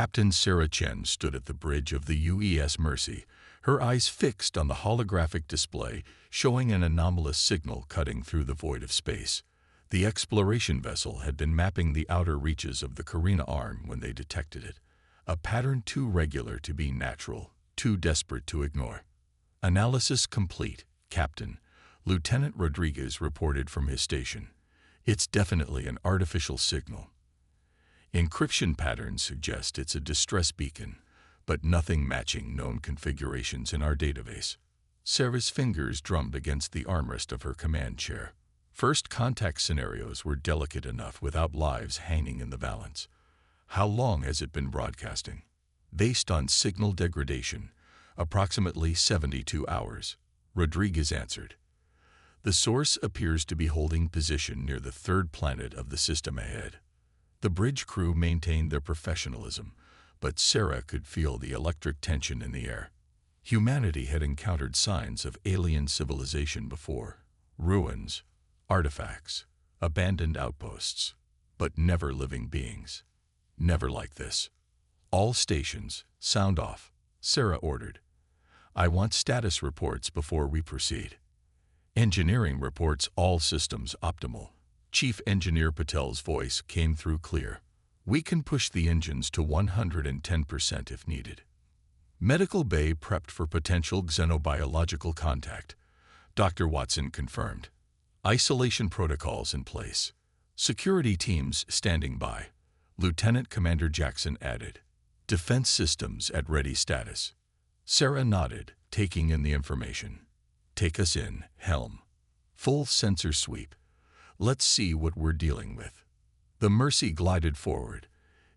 Captain Sarah Chen stood at the bridge of the UES Mercy, her eyes fixed on the holographic display showing an anomalous signal cutting through the void of space. The exploration vessel had been mapping the outer reaches of the Carina arm when they detected it, a pattern too regular to be natural, too desperate to ignore. Analysis complete, Captain. Lieutenant Rodriguez reported from his station. It's definitely an artificial signal. Encryption patterns suggest it's a distress beacon, but nothing matching known configurations in our database. Sarah's fingers drummed against the armrest of her command chair. First contact scenarios were delicate enough without lives hanging in the balance. How long has it been broadcasting? Based on signal degradation, approximately 72 hours, Rodriguez answered. The source appears to be holding position near the third planet of the system ahead. The bridge crew maintained their professionalism, but Sarah could feel the electric tension in the air. Humanity had encountered signs of alien civilization before. Ruins, artifacts, abandoned outposts, but never living beings. Never like this. All stations, sound off, Sarah ordered. I want status reports before we proceed. Engineering reports all systems optimal. Chief Engineer Patel's voice came through clear. We can push the engines to 110% if needed. Medical bay prepped for potential xenobiological contact. Dr. Watson confirmed. Isolation protocols in place. Security teams standing by. Lieutenant Commander Jackson added. Defense systems at ready status. Sarah nodded, taking in the information. Take us in, helm. Full sensor sweep. Let's see what we're dealing with. The Mercy glided forward,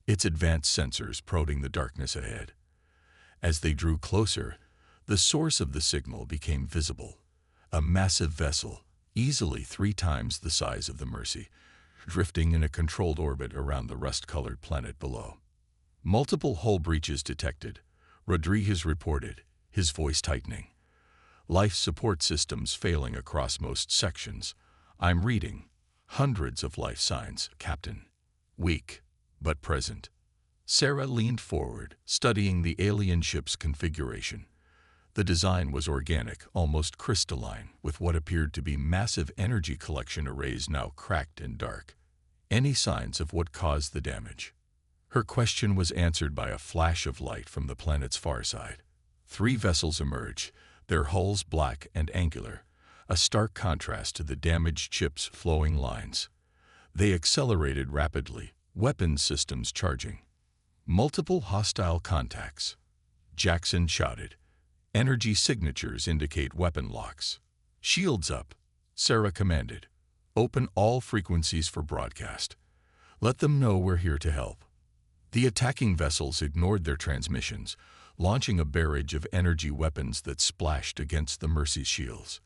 its advanced sensors probing the darkness ahead. As they drew closer, the source of the signal became visible. A massive vessel, easily 3 times the size of the Mercy, drifting in a controlled orbit around the rust-colored planet below. Multiple hull breaches detected, Rodriguez reported, his voice tightening. Life support systems failing across most sections. I'm reading. Hundreds of life signs, Captain. Weak, but present. Sarah leaned forward, studying the alien ship's configuration. The design was organic, almost crystalline, with what appeared to be massive energy collection arrays now cracked and dark. Any signs of what caused the damage? Her question was answered by a flash of light from the planet's far side. 3 vessels emerged, their hulls black and angular, a stark contrast to the damaged ship's flowing lines. They accelerated rapidly, weapons systems charging. Multiple hostile contacts. Jackson shouted. Energy signatures indicate weapon locks. Shields up, Sarah commanded. Open all frequencies for broadcast. Let them know we're here to help. The attacking vessels ignored their transmissions, launching a barrage of energy weapons that splashed against the Mercy's shields.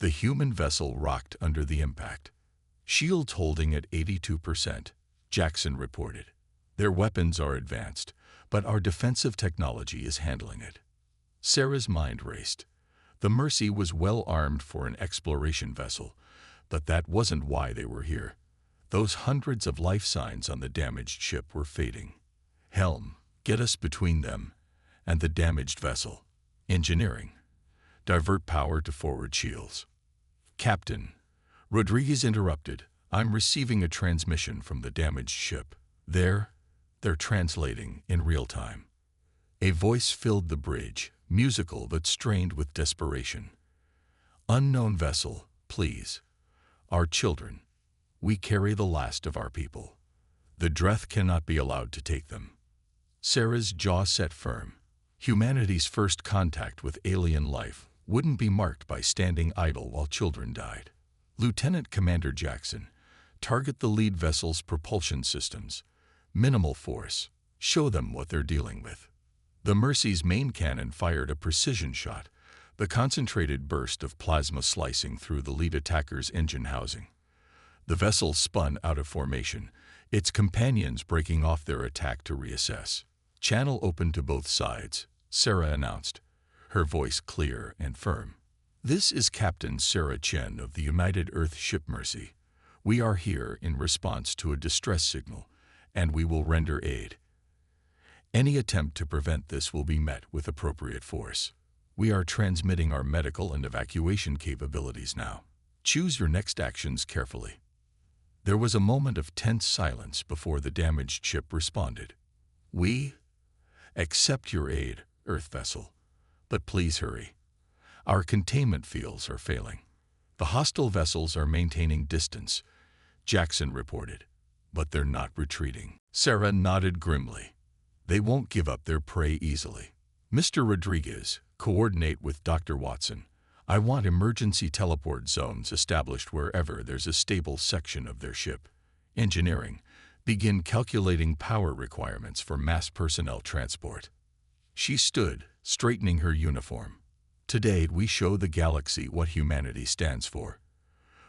The human vessel rocked under the impact. Shields holding at 82%, Jackson reported. Their weapons are advanced, but our defensive technology is handling it. Sarah's mind raced. The Mercy was well armed for an exploration vessel, but that wasn't why they were here. Those hundreds of life signs on the damaged ship were fading. Helm, get us between them and the damaged vessel. Engineering. Divert power to forward shields. Captain. Rodriguez interrupted. I'm receiving a transmission from the damaged ship. They're translating in real time. A voice filled the bridge, musical but strained with desperation. Unknown vessel, please. Our children. We carry the last of our people. The Dreth cannot be allowed to take them. Sarah's jaw set firm. Humanity's first contact with alien life wouldn't be marked by standing idle while children died. Lieutenant Commander Jackson, target the lead vessel's propulsion systems. Minimal force. Show them what they're dealing with. The Mercy's main cannon fired a precision shot, the concentrated burst of plasma slicing through the lead attacker's engine housing. The vessel spun out of formation, its companions breaking off their attack to reassess. Channel open to both sides, Sarah announced, her voice clear and firm. This is Captain Sarah Chen of the United Earth Ship Mercy. We are here in response to a distress signal, and we will render aid. Any attempt to prevent this will be met with appropriate force. We are transmitting our medical and evacuation capabilities now. Choose your next actions carefully." There was a moment of tense silence before the damaged ship responded. "We accept your aid, Earth vessel, but please hurry. Our containment fields are failing. The hostile vessels are maintaining distance," Jackson reported, "but they're not retreating." Sarah nodded grimly. "They won't give up their prey easily. Mr. Rodriguez, coordinate with Dr. Watson. I want emergency teleport zones established wherever there's a stable section of their ship. Engineering, begin calculating power requirements for mass personnel transport." She stood, straightening her uniform. "Today we show the galaxy what humanity stands for.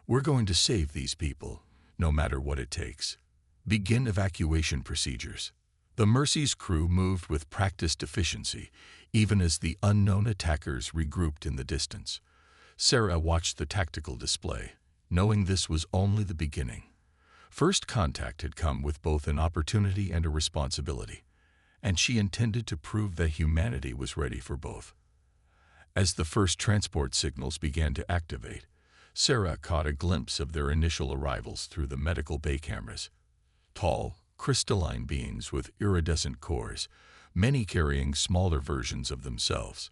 We're going to save these people, no matter what it takes. Begin evacuation procedures." The Mercy's crew moved with practiced efficiency, even as the unknown attackers regrouped in the distance. Sarah watched the tactical display, knowing this was only the beginning. First contact had come with both an opportunity and a responsibility, and she intended to prove that humanity was ready for both. As the first transport signals began to activate, Sarah caught a glimpse of their initial arrivals through the medical bay cameras. Tall, crystalline beings with iridescent cores, many carrying smaller versions of themselves.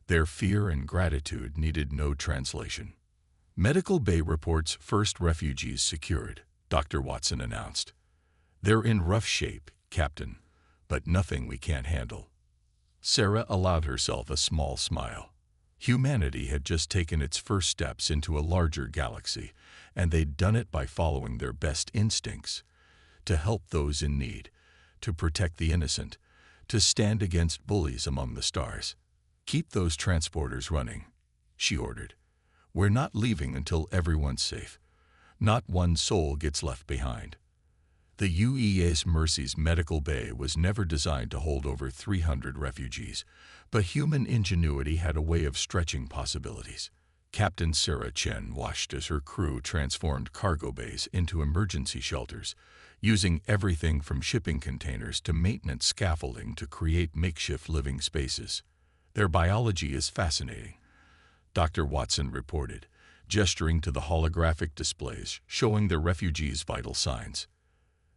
Their fear and gratitude needed no translation. "Medical bay reports first refugees secured," Dr. Watson announced. "They're in rough shape, Captain, but nothing we can't handle." Sarah allowed herself a small smile. Humanity had just taken its first steps into a larger galaxy, and they'd done it by following their best instincts. To help those in need, to protect the innocent, to stand against bullies among the stars. "Keep those transporters running," she ordered. "We're not leaving until everyone's safe. Not one soul gets left behind." The UES Mercy's medical bay was never designed to hold over 300 refugees, but human ingenuity had a way of stretching possibilities. Captain Sarah Chen watched as her crew transformed cargo bays into emergency shelters, using everything from shipping containers to maintenance scaffolding to create makeshift living spaces. "Their biology is fascinating," Dr. Watson reported, gesturing to the holographic displays showing the refugees' vital signs.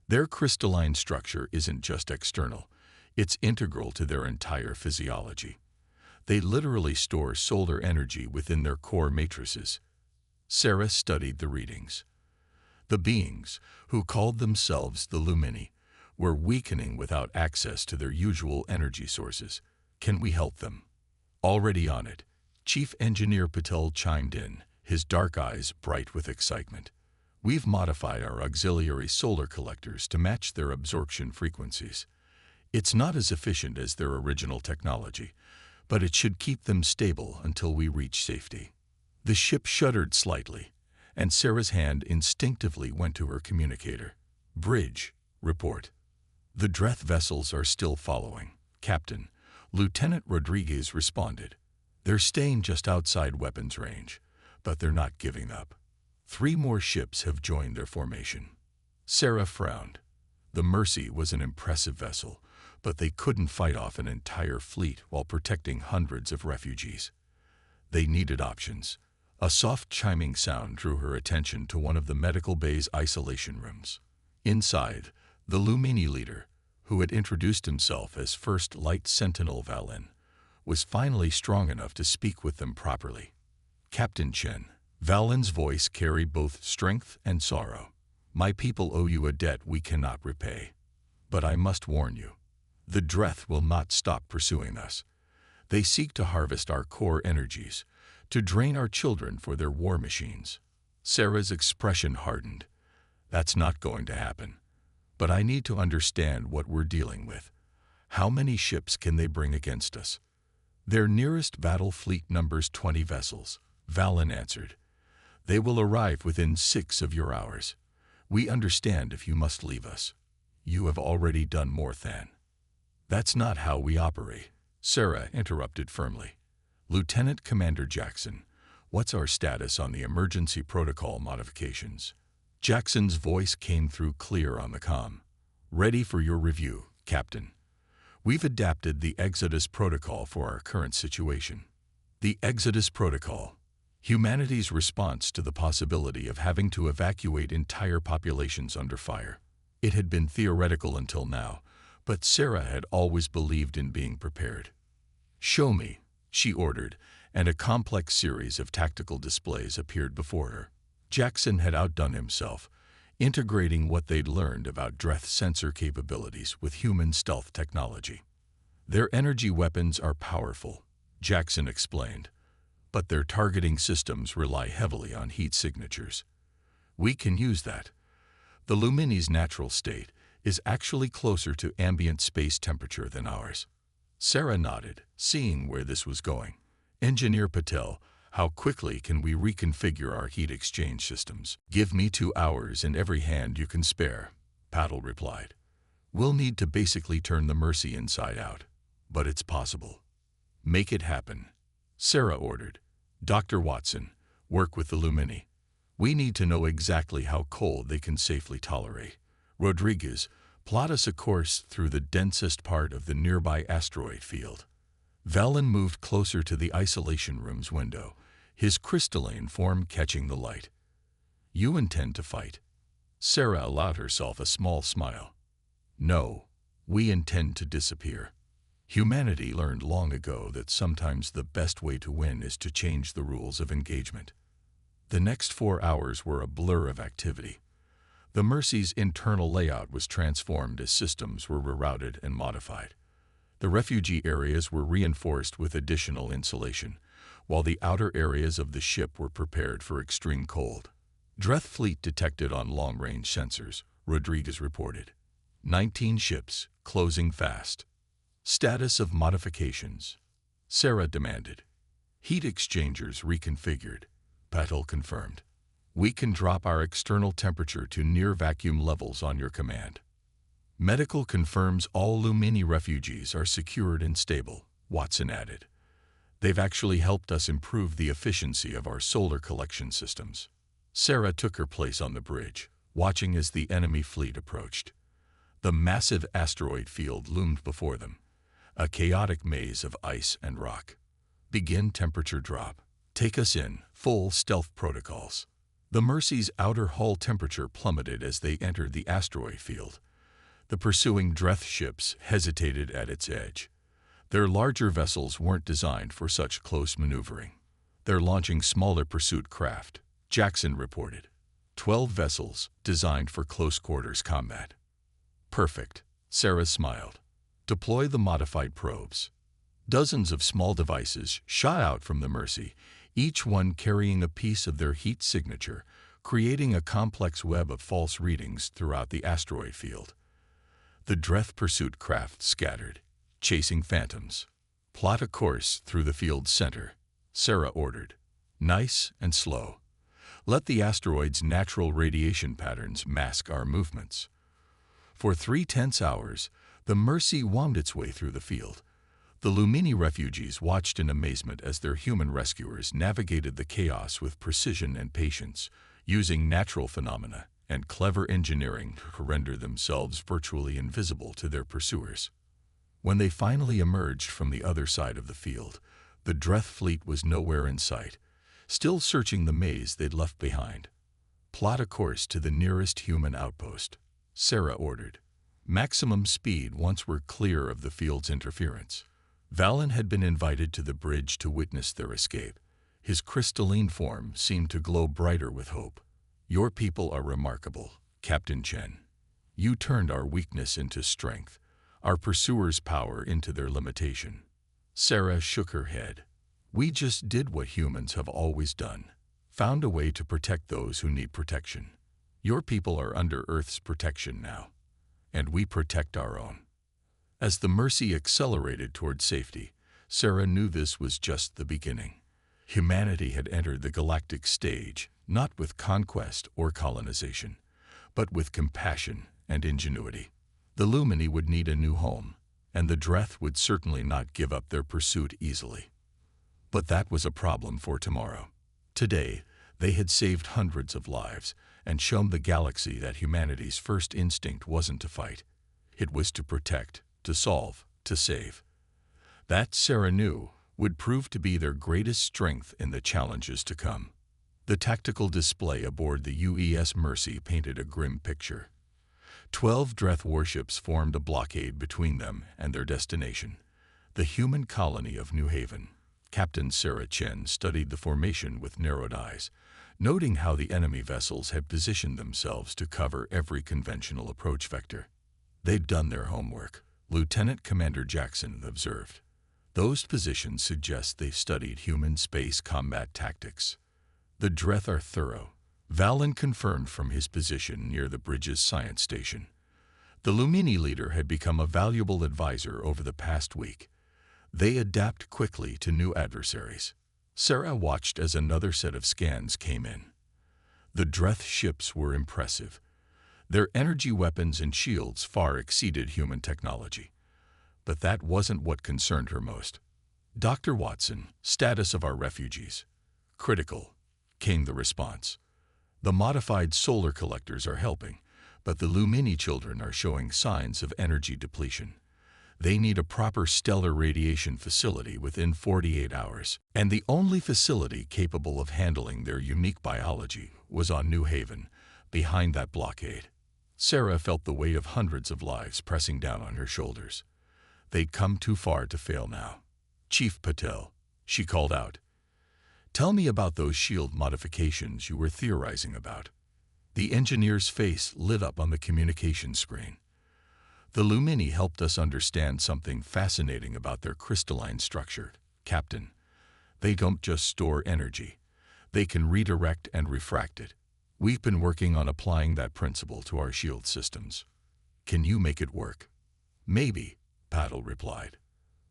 "Their crystalline structure isn't just external, it's integral to their entire physiology. They literally store solar energy within their core matrices." Sarah studied the readings. The beings, who called themselves the Lumini, were weakening without access to their usual energy sources. "Can we help them?" "Already on it," Chief Engineer Patel chimed in, his dark eyes bright with excitement. "We've modified our auxiliary solar collectors to match their absorption frequencies. It's not as efficient as their original technology, but it should keep them stable until we reach safety." The ship shuddered slightly, and Sarah's hand instinctively went to her communicator. "Bridge, report." "The Dreth vessels are still following, Captain," Lieutenant Rodriguez responded. "They're staying just outside weapons range, but they're not giving up. 3 more ships have joined their formation." Sarah frowned. The Mercy was an impressive vessel, but they couldn't fight off an entire fleet while protecting hundreds of refugees. They needed options. A soft chiming sound drew her attention to one of the medical bay's isolation rooms. Inside, the Lumini leader, who had introduced himself as First Light Sentinel Valin, was finally strong enough to speak with them properly. "Captain Chen." Valin's voice carried both strength and sorrow. "My people owe you a debt we cannot repay. But I must warn you, the Dreth will not stop pursuing us. They seek to harvest our core energies, to drain our children for their war machines." Sarah's expression hardened. "That's not going to happen. But I need to understand what we're dealing with. How many ships can they bring against us?" "Their nearest battle fleet numbers 20 vessels," Valin answered. "They will arrive within 6 of your hours. We understand if you must leave us. You have already done more than." "That's not how we operate," Sarah interrupted firmly. "Lieutenant Commander Jackson, what's our status on the emergency protocol modifications?" Jackson's voice came through clear on the comm. "Ready for your review, Captain. We've adapted the Exodus Protocol for our current situation. The Exodus Protocol, humanity's response to the possibility of having to evacuate entire populations under fire. It had been theoretical until now, but Sarah had always believed in being prepared. "Show me," she ordered, and a complex series of tactical displays appeared before her. Jackson had outdone himself, integrating what they'd learned about Dreth's sensor capabilities with human stealth technology. "Their energy weapons are powerful," Jackson explained, "but their targeting systems rely heavily on heat signatures. We can use that. The Lumini's natural state is actually closer to ambient space temperature than ours." Sarah nodded, seeing where this was going. "Engineer Patel, how quickly can we reconfigure our heat exchange systems?" "Give me 2 hours and every hand you can spare," Patel replied. "We'll need to basically turn the Mercy inside out, but it's possible." "Make it happen," Sarah ordered. "Dr. Watson, work with the Lumini. We need to know exactly how cold they can safely tolerate. Rodriguez, plot us a course through the densest part of the nearby asteroid field." Valen moved closer to the isolation room's window, his crystalline form catching the light. "You intend to fight?" Sarah allowed herself a small smile. "No, we intend to disappear. Humanity learned long ago that sometimes the best way to win is to change the rules of engagement." The next 4 hours were a blur of activity. The Mercy's internal layout was transformed as systems were rerouted and modified. The refugee areas were reinforced with additional insulation, while the outer areas of the ship were prepared for extreme cold. "Dreth fleet detected on long-range sensors," Rodriguez reported. 19 ships, closing fast. "Status of modifications," Sarah demanded. "Heat exchangers reconfigured," Patel confirmed. "We can drop our external temperature to near vacuum levels on your command." "Medical confirms all Lumini refugees are secured and stable," Watson added. "They've actually helped us improve the efficiency of our solar collection systems." Sarah took her place on the bridge, watching as the enemy fleet approached. The massive asteroid field loomed before them, a chaotic maze of ice and rock. "Begin temperature drop. Take us in, full stealth protocols." The Mercy's outer hull temperature plummeted as they entered the asteroid field. The pursuing Dreth ships hesitated at its edge. Their larger vessels weren't designed for such close maneuvering. "They're launching smaller pursuit craft," Jackson reported. 12 vessels designed for close-quarters combat." "Perfect," Sarah smiled. "Deploy the modified probes." Dozens of small devices shot out from the Mercy, each one carrying a piece of their heat signature, creating a complex web of false readings throughout the asteroid field. The Dreth pursuit craft scattered, chasing phantoms. "Plot a course through the field's center," Sarah ordered. "Nice and slow. Let the asteroid's natural radiation patterns mask our movements." For 3 tense hours, the Mercy wound its way through the field. The Lumini refugees watched in amazement as their human rescuers navigated the chaos with precision and patience, using natural phenomena and clever engineering to render themselves virtually invisible to their pursuers. When they finally emerged from the other side of the field, the Dreth fleet was nowhere in sight, still searching the maze they'd left behind. "Plot a course to the nearest human outpost," Sarah ordered. "Maximum speed once we're clear of the field's interference." Valen had been invited to the bridge to witness their escape. His crystalline form seemed to glow brighter with hope. "Your people are remarkable, Captain Chen. You turned our weakness into strength, our pursuers' power into their limitation." Sarah shook her head. "We just did what humans have always done, found a way to protect those who need protection. Your people are under Earth's protection now, and we protect our own." As the Mercy accelerated toward safety, Sarah knew this was just the beginning. Humanity had entered the galactic stage, not with conquest or colonization, but with compassion and ingenuity. The Lumini would need a new home, and the Dreth would certainly not give up their pursuit easily. But that was a problem for tomorrow. Today, they had saved hundreds of lives and shown the galaxy that humanity's first instinct wasn't to fight. It was to protect, to solve, to save. That, Sarah knew, would prove to be their greatest strength in the challenges to come. The tactical display aboard the UES Mercy painted a grim picture. 12 Dreth warships formed a blockade between them and their destination, the human colony of New Haven. Captain Sarah Chen studied the formation with narrowed eyes, noting how the enemy vessels had positioned themselves to cover every conventional approach vector. They'd done their homework, Lieutenant Commander Jackson observed. Those positions suggest they've studied human space combat tactics. The Dreth are thorough, Valen confirmed from his position near the bridge's science station. The Lumini leader had become a valuable advisor over the past week. They adapt quickly to new adversaries. Sarah watched as another set of scans came in. The Dreth ships were impressive. Their energy weapons and shields far exceeded human technology. But that wasn't what concerned her most. "Dr. Watson, status of our refugees." "Critical," came the response. "The modified solar collectors are helping, but the Lumini children are showing signs of energy depletion. They need a proper stellar radiation facility within 48 hours, and the only facility capable of handling their unique biology was on New Haven, behind that blockade." Sarah felt the weight of hundreds of lives pressing down on her shoulders. They'd come too far to fail now. "Chief Patel," she called out, "tell me about those shield modifications you were theorizing about." The engineer's face lit up on the communication screen. "The Lumini helped us understand something fascinating about their crystalline structure, Captain. They don't just store energy. They can redirect and refract it. We've been working on applying that principle to our shield systems. Can you make it work?" "Maybe," Patel replied.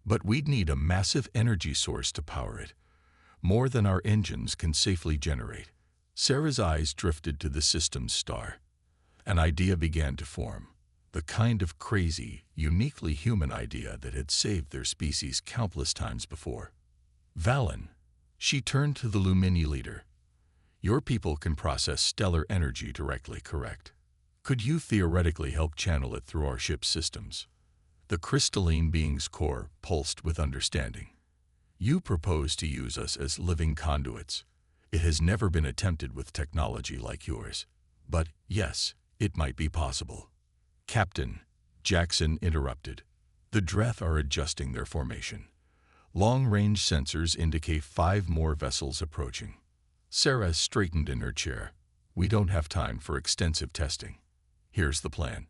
"But we'd need a massive energy source to power it, more than our engines can safely generate." Sarah's eyes drifted to the system's star. An idea began to form, the kind of crazy, uniquely human idea that had saved their species countless times before. "Valen," she turned to the Lumini leader, "your people can process stellar energy directly, correct? Could you theoretically help channel it through our ship's systems?" The crystalline being's core pulsed with understanding. "You propose to use us as living conduits. It has never been attempted with technology like yours. But yes, it might be possible." "Captain," Jackson interrupted, "the Dreth are adjusting their formation. Long-range sensors indicate 5 more vessels approaching." Sarah straightened in her chair. "We don't have time for extensive testing. Here's the plan.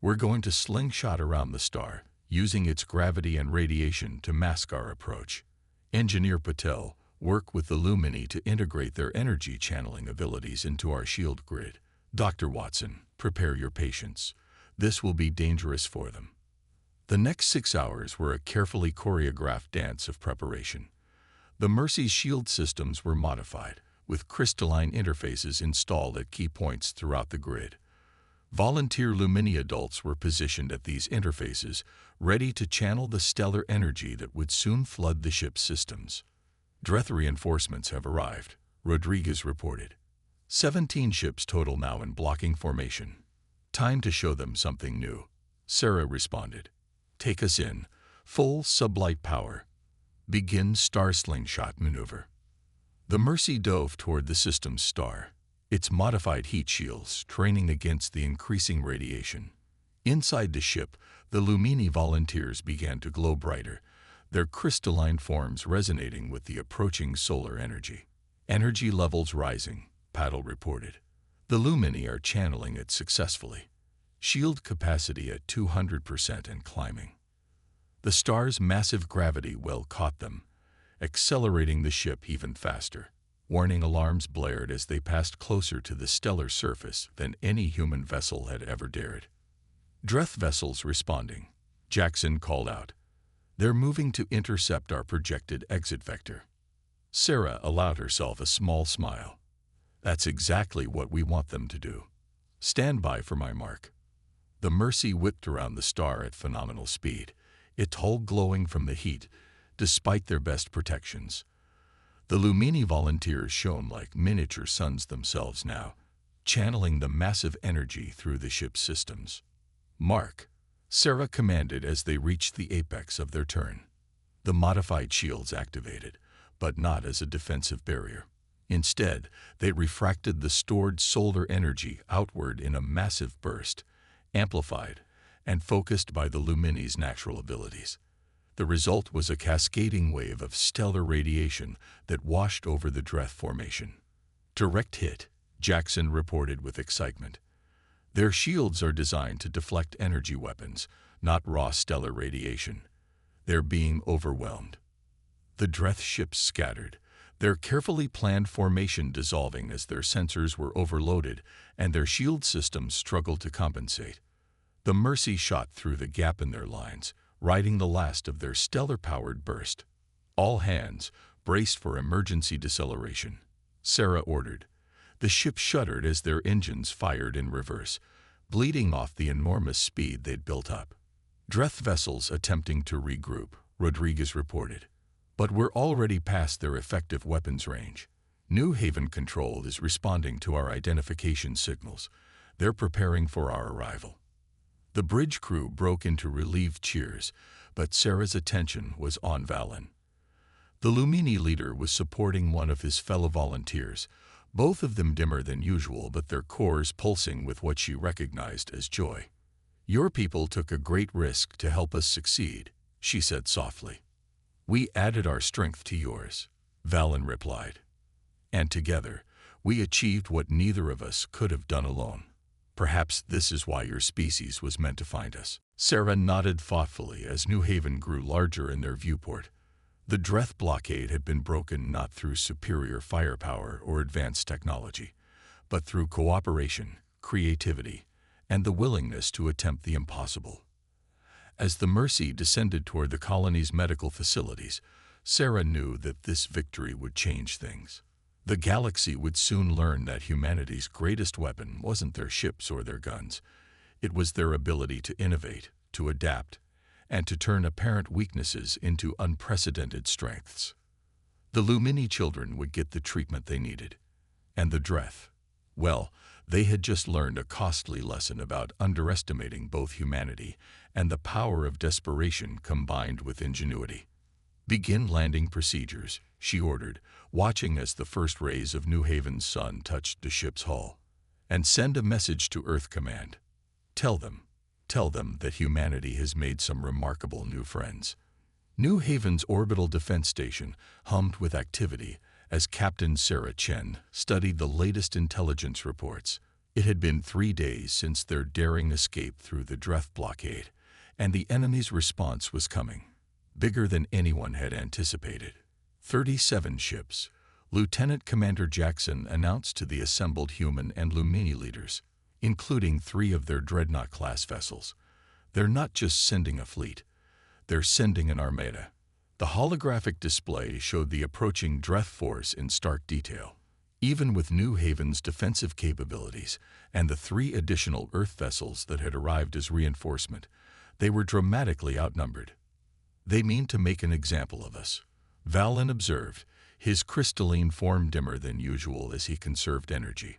We're going to slingshot around the star, using its gravity and radiation to mask our approach. Engineer Patel, work with the Lumini to integrate their energy channeling abilities into our shield grid. Dr. Watson, prepare your patients. This will be dangerous for them." The next 6 hours were a carefully choreographed dance of preparation. The Mercy's shield systems were modified, with crystalline interfaces installed at key points throughout the grid. Volunteer Lumini adults were positioned at these interfaces, ready to channel the stellar energy that would soon flood the ship's systems. "Dreth reinforcements have arrived," Rodriguez reported. 17 ships total now in blocking formation. "Time to show them something new," Sarah responded. "Take us in. Full sublight power. Begin star slingshot maneuver." The Mercy dove toward the system's star, its modified heat shields training against the increasing radiation. Inside the ship, the Lumini volunteers began to glow brighter, their crystalline forms resonating with the approaching solar energy. "Energy levels rising," Patel reported. "The Lumini are channeling it successfully. Shield capacity at 200% and climbing." The star's massive gravity well caught them, accelerating the ship even faster. Warning alarms blared as they passed closer to the stellar surface than any human vessel had ever dared. "Dreth vessels responding," Jackson called out. "They're moving to intercept our projected exit vector." Sarah allowed herself a small smile. "That's exactly what we want them to do. Stand by for my mark." The Mercy whipped around the star at phenomenal speed, its hull glowing from the heat, despite their best protections. The Lumini volunteers shone like miniature suns themselves now, channeling the massive energy through the ship's systems. "Mark," Sarah commanded as they reached the apex of their turn. The modified shields activated, but not as a defensive barrier. Instead, they refracted the stored solar energy outward in a massive burst, amplified and focused by the Lumini's natural abilities. The result was a cascading wave of stellar radiation that washed over the Dreth formation. Direct hit, Jackson reported with excitement. Their shields are designed to deflect energy weapons, not raw stellar radiation. They're being overwhelmed. The Dreth ships scattered, their carefully planned formation dissolving as their sensors were overloaded and their shield systems struggled to compensate. The Mercy shot through the gap in their lines, riding the last of their stellar-powered burst. All hands braced for emergency deceleration. Sarah ordered. The ship shuddered as their engines fired in reverse, bleeding off the enormous speed they'd built up. Dreth vessels attempting to regroup, Rodriguez reported. But we're already past their effective weapons range. New Haven Control is responding to our identification signals. They're preparing for our arrival. The bridge crew broke into relieved cheers, but Sarah's attention was on Valen. The Lumini leader was supporting one of his fellow volunteers, both of them dimmer than usual but their cores pulsing with what she recognized as joy. "Your people took a great risk to help us succeed," she said softly. "We added our strength to yours," Valen replied. "And together, we achieved what neither of us could have done alone. Perhaps this is why your species was meant to find us." Sarah nodded thoughtfully as New Haven grew larger in their viewport. The Dreth blockade had been broken not through superior firepower or advanced technology, but through cooperation, creativity, and the willingness to attempt the impossible. As the Mercy descended toward the colony's medical facilities, Sarah knew that this victory would change things. The galaxy would soon learn that humanity's greatest weapon wasn't their ships or their guns. It was their ability to innovate, to adapt, and to turn apparent weaknesses into unprecedented strengths. The Lumini children would get the treatment they needed. And the Dreth, well, they had just learned a costly lesson about underestimating both humanity and the power of desperation combined with ingenuity. "Begin landing procedures," she ordered, watching as the first rays of New Haven's sun touched the ship's hull. "And send a message to Earth Command. Tell them that humanity has made some remarkable new friends." New Haven's orbital defense station hummed with activity as Captain Sarah Chen studied the latest intelligence reports. It had been 3 days since their daring escape through the Dreth blockade, and the enemy's response was coming, bigger than anyone had anticipated. 37 ships, Lieutenant Commander Jackson announced to the assembled human and Lumini leaders, including 3 of their Dreadnought-class vessels. They're not just sending a fleet, they're sending an armada. The holographic display showed the approaching Dreth force in stark detail. Even with New Haven's defensive capabilities and the 3 additional Earth vessels that had arrived as reinforcement, they were dramatically outnumbered. "They mean to make an example of us," Valen observed, his crystalline form dimmer than usual as he conserved energy.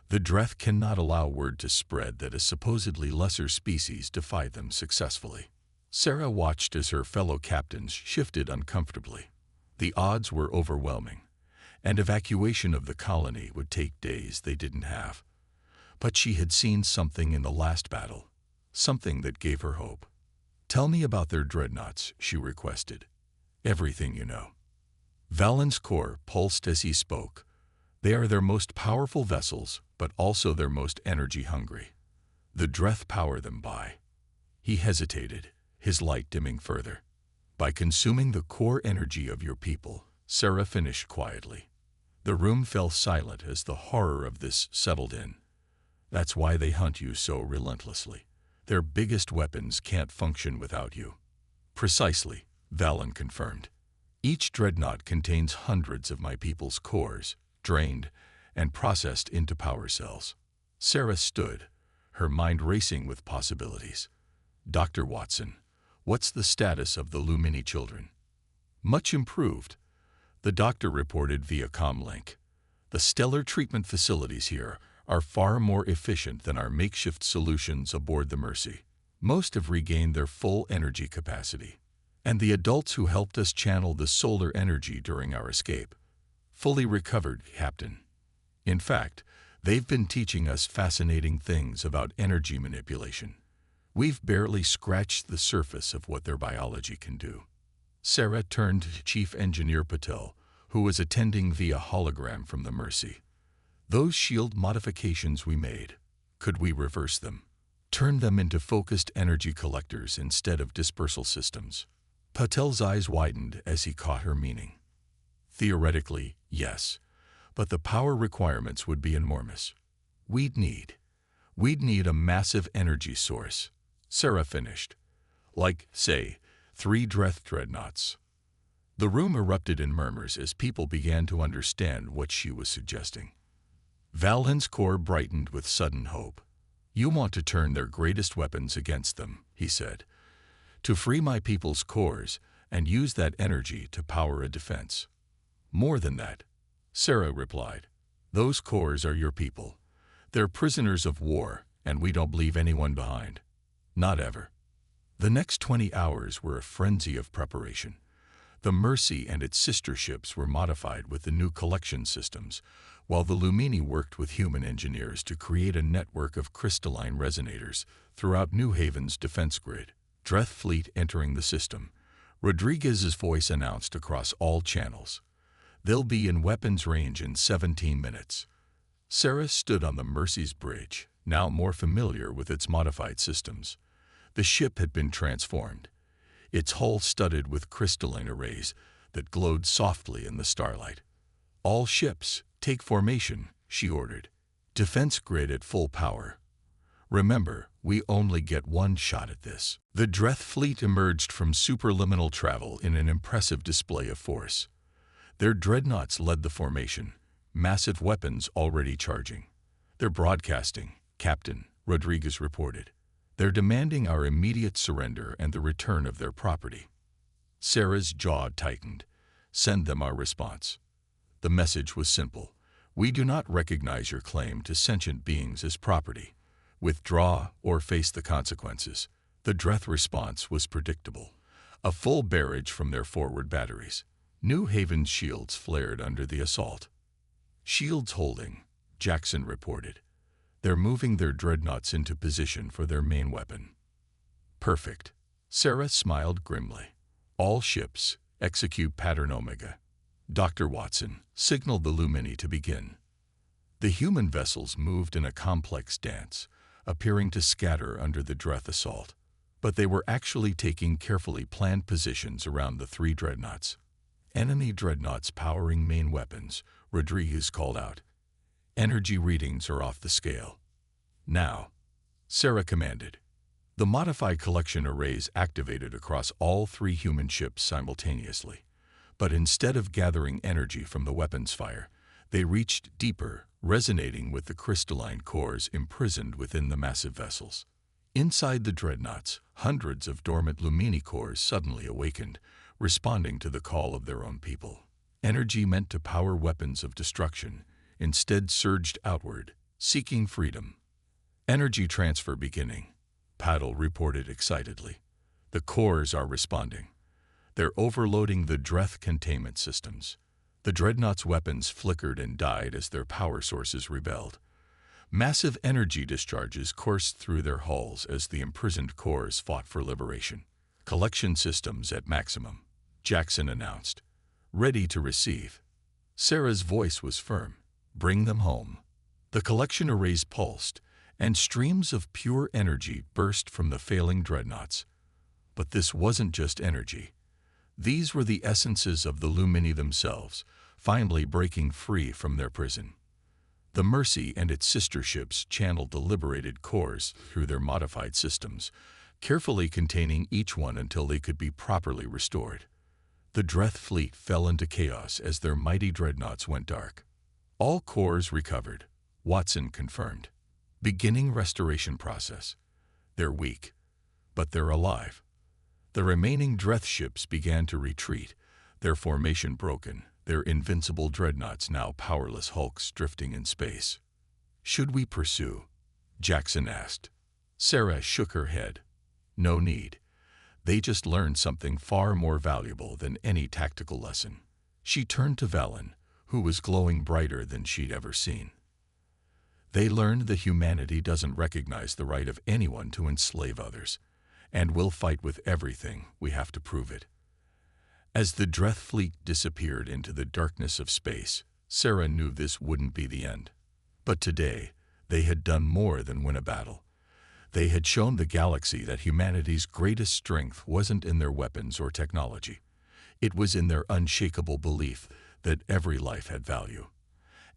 "The Dreth cannot allow word to spread that a supposedly lesser species defied them successfully." Sarah watched as her fellow captains shifted uncomfortably. The odds were overwhelming, and evacuation of the colony would take days they didn't have. But she had seen something in the last battle, something that gave her hope. "Tell me about their dreadnoughts," she requested. "Everything you know." Valen's core pulsed as he spoke. "They are their most powerful vessels, but also their most energy-hungry. The Dreth power them by—" He hesitated, his light dimming further. "By consuming the core energy of your people," Sarah finished quietly. The room fell silent as the horror of this settled in. "That's why they hunt you so relentlessly. Their biggest weapons can't function without you." "Precisely," Valen confirmed. "Each dreadnought contains hundreds of my people's cores, drained and processed into power cells." Sarah stood, her mind racing with possibilities. "Dr. Watson, what's the status of the Lumini children?" "Much improved," the doctor reported via comlink. "The stellar treatment facilities here are far more efficient than our makeshift solutions aboard the Mercy. Most have regained their full energy capacity. And the adults who helped us channel the solar energy during our escape, fully recovered, Captain. In fact, they've been teaching us fascinating things about energy manipulation. We've barely scratched the surface of what their biology can do. Sarah turned to Chief Engineer Patel, who was attending via hologram from the Mercy. Those shield modifications we made, could we reverse them? Turn them into focused energy collectors instead of dispersal systems? Patel's eyes widened as he caught her meaning. Theoretically, yes, but the power requirements would be enormous. We'd need a massive energy source, Sarah finished. Like, say, 3 dreadnoughts. The room erupted in murmurs as people began to understand what she was suggesting. Valhen's core brightened with sudden hope. You want to turn their greatest weapons against them, he said. To free my people's cores and use that energy to power a defense. More than that, Sarah replied. Those cores are your people. They're prisoners of war, and we don't leave anyone behind. Not ever. The next 20 hours were a frenzy of preparation. The Mercy and its sister ships were modified with the new collection systems, while the Lumini worked with human engineers to create a network of crystalline resonators throughout New Haven's defense grid. Dreth fleet entering the system. Rodriguez's voice announced across all channels. They'll be in weapons range in 17 minutes. Sarah stood on the Mercy's bridge, now more familiar with its modified systems. The ship had been transformed, its hull studded with crystalline arrays that glowed softly in the starlight. All ships, take formation, she ordered. Defense grid at full power. Remember, we only get one shot at this. The Dreth fleet emerged from superliminal travel in an impressive display of force. Their dreadnoughts led the formation, massive weapons already charging. They're broadcasting, Captain, Rodriguez reported. They're demanding our immediate surrender and the return of their property. Sarah's jaw tightened. Send them our response. The message was simple. We do not recognize your claim to sentient beings as property. Withdraw or face the consequences. The Dreth response was predictable. A full barrage from their forward batteries. New Haven's shields flared under the assault. Shields holding, Jackson reported. They're moving their dreadnoughts into position for their main weapon. Perfect. Sarah smiled grimly. All ships, execute pattern Omega. Dr. Watson signaled the Lumini to begin. The human vessels moved in a complex dance, appearing to scatter under the Dreth assault. But they were actually taking carefully planned positions around the 3 dreadnoughts. Enemy dreadnoughts powering main weapons, Rodriguez called out. Energy readings are off the scale. Now, Sarah commanded. The modified collection arrays activated across all 3 human ships simultaneously. But instead of gathering energy from the weapons fire, they reached deeper, resonating with the crystalline cores imprisoned within the massive vessels. Inside the dreadnoughts, hundreds of dormant Lumini cores suddenly awakened, responding to the call of their own people. Energy meant to power weapons of destruction instead surged outward, seeking freedom. Energy transfer beginning, Paddle reported excitedly. The cores are responding. They're overloading the Dreth containment systems. The dreadnoughts' weapons flickered and died as their power sources rebelled. Massive energy discharges coursed through their hulls as the imprisoned cores fought for liberation. Collection systems at maximum, Jackson announced. Ready to receive. Sarah's voice was firm. Bring them home. The collection arrays pulsed, and streams of pure energy burst from the failing dreadnoughts. But this wasn't just energy. These were the essences of the Lumini themselves, finally breaking free from their prison. The Mercy and its sister ships channeled the liberated cores through their modified systems, carefully containing each one until they could be properly restored. The Dreth fleet fell into chaos as their mighty dreadnoughts went dark. All cores recovered, Watson confirmed. Beginning restoration process. They're weak, but they're alive. The remaining Dreth ships began to retreat, their formation broken, their invincible dreadnoughts now powerless hulks drifting in space. Should we pursue? Jackson asked. Sarah shook her head. No need. They just learned something far more valuable than any tactical lesson. She turned to Valen, who was glowing brighter than she'd ever seen. They learned that humanity doesn't recognize the right of anyone to enslave others, and will fight with everything we have to prove it. As the Dreth fleet disappeared into the darkness of space, Sarah knew this wouldn't be the end. But today, they had done more than win a battle. They had shown the galaxy that humanity's greatest strength wasn't in their weapons or technology. It was in their unshakable belief that every life had value,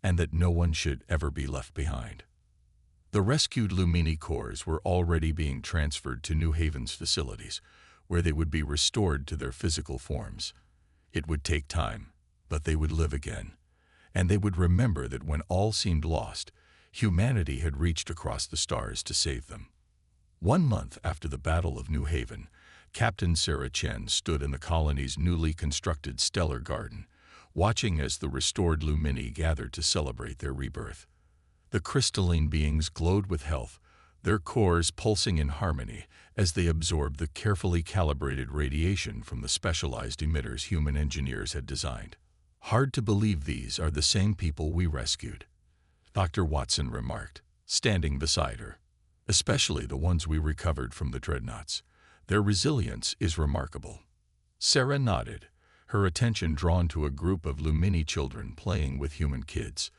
and that no one should ever be left behind. The rescued Lumini cores were already being transferred to New Haven's facilities, where they would be restored to their physical forms. It would take time, but they would live again, and they would remember that when all seemed lost, humanity had reached across the stars to save them. 1 month after the Battle of New Haven, Captain Sarah Chen stood in the colony's newly constructed stellar garden, watching as the restored Lumini gathered to celebrate their rebirth. The crystalline beings glowed with health, their cores pulsing in harmony as they absorbed the carefully calibrated radiation from the specialized emitters human engineers had designed. "Hard to believe these are the same people we rescued," Dr. Watson remarked, standing beside her. "Especially the ones we recovered from the dreadnoughts. Their resilience is remarkable." Sarah nodded, her attention drawn to a group of Lumini children playing with human kids.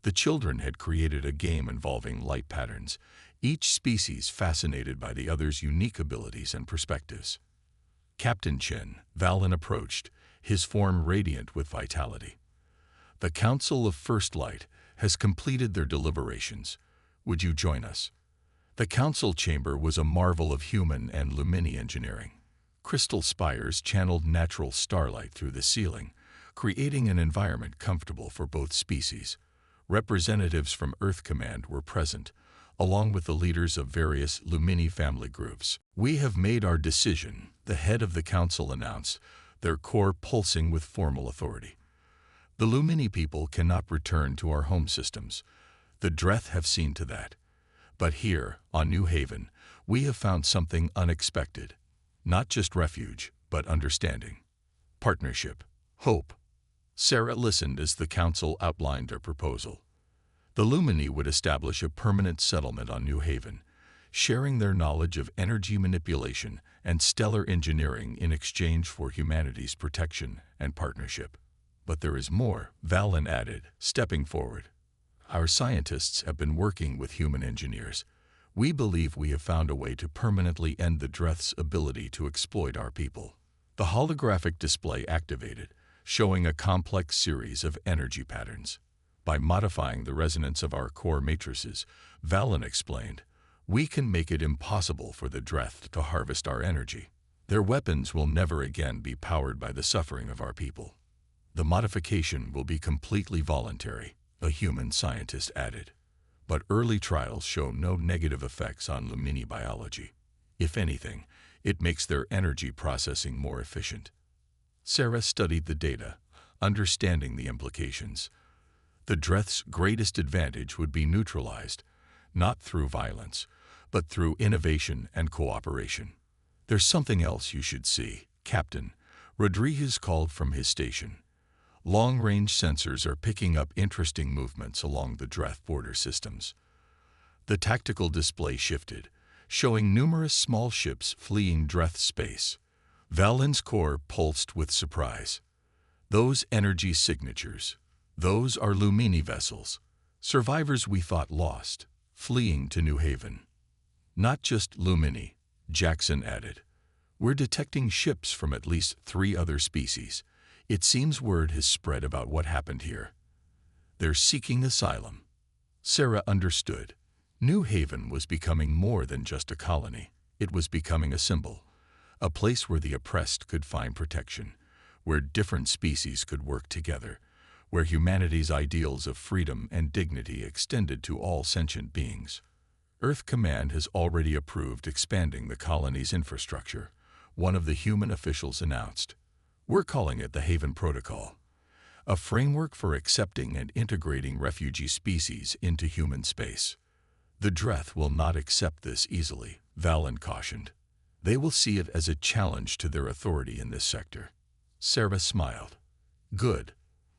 The children had created a game involving light patterns, each species fascinated by the other's unique abilities and perspectives. Captain Chen, Valen approached, his form radiant with vitality. "The Council of First Light has completed their deliberations. Would you join us?" The council chamber was a marvel of human and Lumini engineering. Crystal spires channeled natural starlight through the ceiling, creating an environment comfortable for both species. Representatives from Earth Command were present, along with the leaders of various Lumini family groups. "We have made our decision," the head of the council announced, their core pulsing with formal authority. "The Lumini people cannot return to our home systems. The Dreth have seen to that. But here, on New Haven, we have found something unexpected. Not just refuge, but understanding. Partnership. Hope." Sarah listened as the council outlined their proposal. The Lumini would establish a permanent settlement on New Haven, sharing their knowledge of energy manipulation and stellar engineering in exchange for humanity's protection and partnership. "But there is more," Valen added, stepping forward. "Our scientists have been working with human engineers. We believe we have found a way to permanently end the Dreth's ability to exploit our people." The holographic display activated, showing a complex series of energy patterns. "By modifying the resonance of our core matrices," Valen explained, "we can make it impossible for the Dreth to harvest our energy. Their weapons will never again be powered by the suffering of our people. The modification will be completely voluntary," a human scientist added. "But early trials show no negative effects on Lumini biology. If anything, it makes their energy processing more efficient." Sarah studied the data, understanding the implications. The Dreth's greatest advantage would be neutralized, not through violence, but through innovation and cooperation. "There's something else you should see, Captain," Rodriguez called from his station. "Long-range sensors are picking up interesting movements along the Dreth border systems." The tactical display shifted, showing numerous small ships fleeing Dreth space. Valen's core pulsed with surprise. "Those energy signatures. Those are Lumini vessels. Survivors we thought lost, fleeing to New Haven." "Not just Lumini," Jackson added. "We're detecting ships from at least 3 other species. It seems word has spread about what happened here. They're seeking asylum." Sarah understood. New Haven was becoming more than just a colony. It was becoming a symbol, a place where the oppressed could find protection, where different species could work together, where humanity's ideals of freedom and dignity extended to all sentient beings. Earth Command has already approved expanding the colony's infrastructure, one of the human officials announced. "We're calling it the Haven Protocol, a framework for accepting and integrating refugee species into human space. The Dreth will not accept this easily," Valen cautioned. They will see it as a challenge to their authority in this sector. Sarah smiled. Good.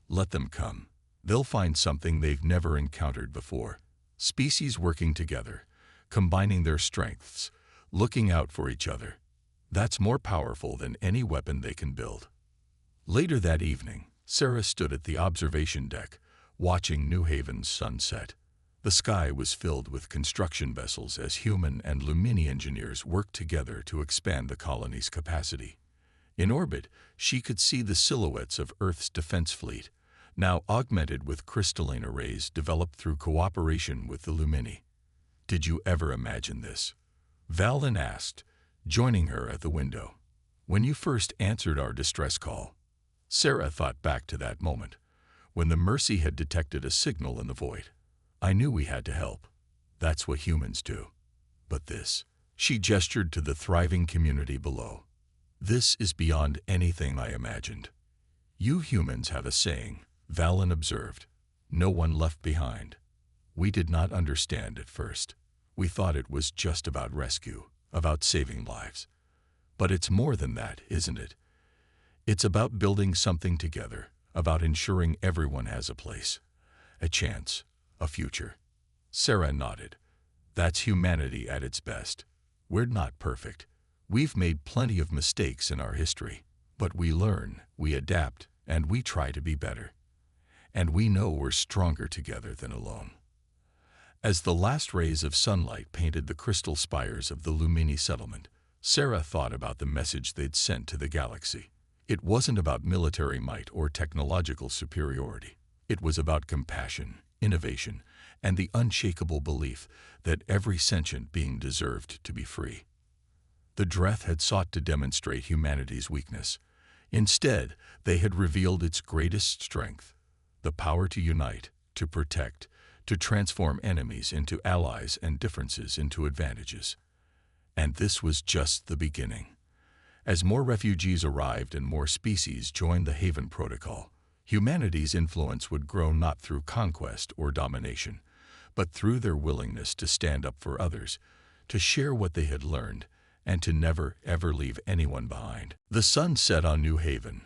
Let them come. They'll find something they've never encountered before. Species working together, combining their strengths, looking out for each other. That's more powerful than any weapon they can build. Later that evening, Sarah stood at the observation deck, watching New Haven's sunset. The sky was filled with construction vessels as human and Lumini engineers worked together to expand the colony's capacity. In orbit, she could see the silhouettes of Earth's defense fleet, now augmented with crystalline arrays developed through cooperation with the Lumini. Did you ever imagine this? Valen asked, joining her at the window. When you first answered our distress call, Sarah thought back to that moment, when the Mercy had detected a signal in the void. I knew we had to help. That's what humans do. But this, she gestured to the thriving community below. This is beyond anything I imagined. You humans have a saying, Valen observed. No one left behind. We did not understand at first. We thought it was just about rescue, about saving lives. But it's more than that, isn't it? It's about building something together, about ensuring everyone has a place, a chance, a future. Sarah nodded. That's humanity at its best. We're not perfect. We've made plenty of mistakes in our history, but we learn, we adapt, and we try to be better. And we know we're stronger together than alone. As the last rays of sunlight painted the crystal spires of the Lumini settlement, Sarah thought about the message they'd sent to the galaxy. It wasn't about military might or technological superiority. It was about compassion, innovation, and the unshakable belief that every sentient being deserved to be free. The Dreth had sought to demonstrate humanity's weakness. Instead, they had revealed its greatest strength, the power to unite, to protect, to transform enemies into allies and differences into advantages. And this was just the beginning. As more refugees arrived and more species joined the Haven Protocol, humanity's influence would grow not through conquest or domination, but through their willingness to stand up for others, to share what they had learned, and to never, ever leave anyone behind. The sun set on New Haven,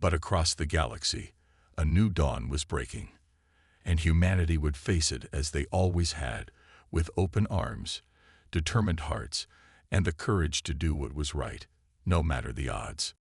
but across the galaxy, a new dawn was breaking, and humanity would face it as they always had, with open arms, determined hearts, and the courage to do what was right, no matter the odds.